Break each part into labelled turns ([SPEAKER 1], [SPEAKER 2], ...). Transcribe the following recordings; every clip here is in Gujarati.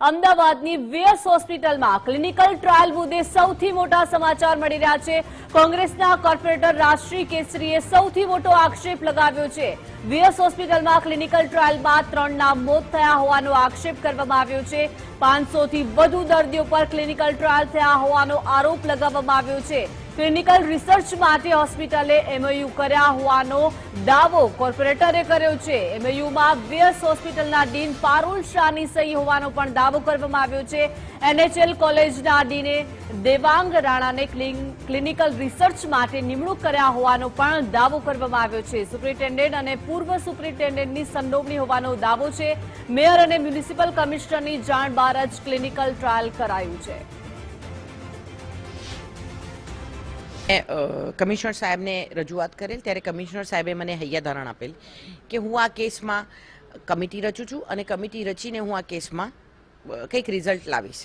[SPEAKER 1] અમદાવાદની વીએસ હોસ્પિટલમાં ક્લિનિકલ ટ્રાયલ મુદ્દે સૌથી મોટા સમાચાર મળી રહ્યા છે। કોંગ્રેસના કોર્પોરેટર રાષ્ટ્રીય કેસરીએ સૌથી મોટો આક્ષેપ લગાવ્યો છે। વીએસ હોસ્પિટલમાં ક્લિનિકલ ટ્રાયલમાં 3ના મોત થયા હોવાનો આક્ષેપ કરવામાં આવ્યો છે। 500 થી વધુ દર્દીઓ પર ક્લિનિકલ ટ્રાયલ થયા હોવાનો આરોપ લગાવવામાં આવ્યો છે। ક્લિનિકલ રિસર્ચ માટે હોસ્પિટલે એમઓયુ કર્યા હોવાનો દાવો કોર્પોરેટરે કર્યો છે। એમઓયુમાં વીએસ હોસ્પિટલના ડીન પારુલ શાહની સહી હોવાનો પણ દાવો કરવામાં આવ્યો છે। એનએચએલ કોલેજના ડીને દેવાંગ રાણાને ક્લિનિકલ રિસર્ચ માટે નિમણૂક કર્યા હોવાનો પણ દાવો કરવામાં આવ્યો છે। સુપ્રિન્ટેન્ડન્ટ અને પૂર્વ સુપ્રિન્ટેન્ડન્ટની સંડોવણી હોવાનો દાવો છે। મેયર અને મ્યુનિસિપલ કમિશનરની જાણ બહાર જ ક્લિનિકલ ટ્રાયલ કરાયું છે।
[SPEAKER 2] કમિશનર સાહેબને રજૂઆત કરેલ ત્યારે કમિશનર સાહેબે મને હૈયાધારણ આપેલ કે હું આ કેસમાં કમિટી રચું છું અને કમિટી રચીને હું આ કેસમાં કંઈક રિઝલ્ટ લાવીશ।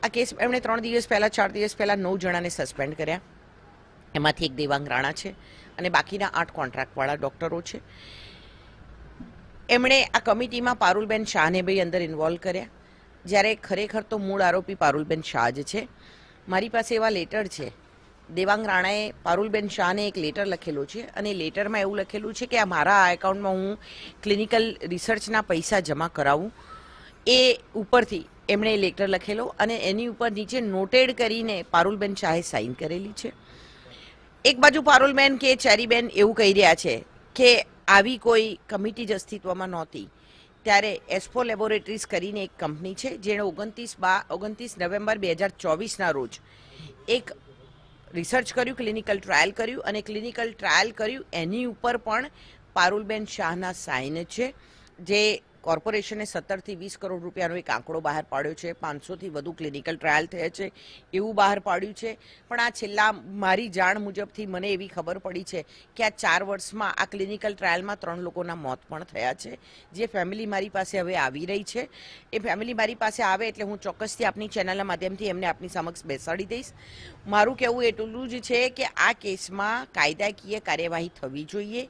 [SPEAKER 2] આ કેસ એમણે 3 દિવસ પહેલાં 4 દિવસ પહેલાં 9 જણાને સસ્પેન્ડ કર્યા, એમાંથી એક દેવાંગ રાણા છે અને બાકીના 8 કોન્ટ્રાક્ટવાળા ડૉક્ટરો છે। એમણે આ કમિટીમાં પારુલબેન શાહને ભાઈ અંદર ઇન્વોલ્વ કર્યા, જ્યારે ખરેખર તો મૂળ આરોપી પારુલબેન શાહ જ છે। મારી પાસે એવા લેટર છે, દેવાંગ રાણાએ પારુલબેન શાહને એક લેટર લખેલો છે અને લેટરમાં એવું લખેલું છે કે આ મારા એકાઉન્ટમાં હું ક્લિનિકલ રિસર્ચના પૈસા જમા કરાવું, એ ઉપરથી એમણે લેટર લખેલો અને એની ઉપર નીચે નોટેડ કરીને પારુલબેન શાહે સાઇન કરેલી છે। એક બાજુ પારુલબેન કે ચેરીબેન એવું કહી રહ્યા છે કે આવી કોઈ કમિટી જ અસ્તિત્વમાં નહોતી, ત્યારે એસ્પો લેબોરેટરીઝ કરીને એક કંપની છે જેણે 29 નવેમ્બર 2024ના રોજ એક રિસર્ચ કર્યું, ક્લિનિકલ ટ્રાયલ કર્યું અને ક્લિનિકલ ટ્રાયલ કર્યું એની ઉપર પણ પારુલબેન શાહના સાઇન છે, જે કોર્પોરેશને 17 થી 20 કરોડ રૂપિયાનો એક આંકડો બહાર પાડ્યો છે। 500 થી વધુ ક્લિનિકલ ટ્રાયલ થયા છે એવું બહાર પાડ્યું છે। પણ આ છેલ્લા મારી જાણ મુજબથી મને એવી ખબર પડી છે કે આ 4 વર્ષમાં આ ક્લિનિકલ ટ્રાયલમાં 3 લોકોના મોત પણ થયા છે। જે ફેમિલી મારી પાસે હવે આવી રહી છે, એ ફેમિલી મારી પાસે આવે એટલે હું ચોક્કસથી આપની ચેનલના માધ્યમથી એમને આપની સમક્ષ બેસાડી દઈશ। મારું કહેવું એટલું જ છે કે આ કેસમાં કાયદાકીય કાર્યવાહી થવી જોઈએ।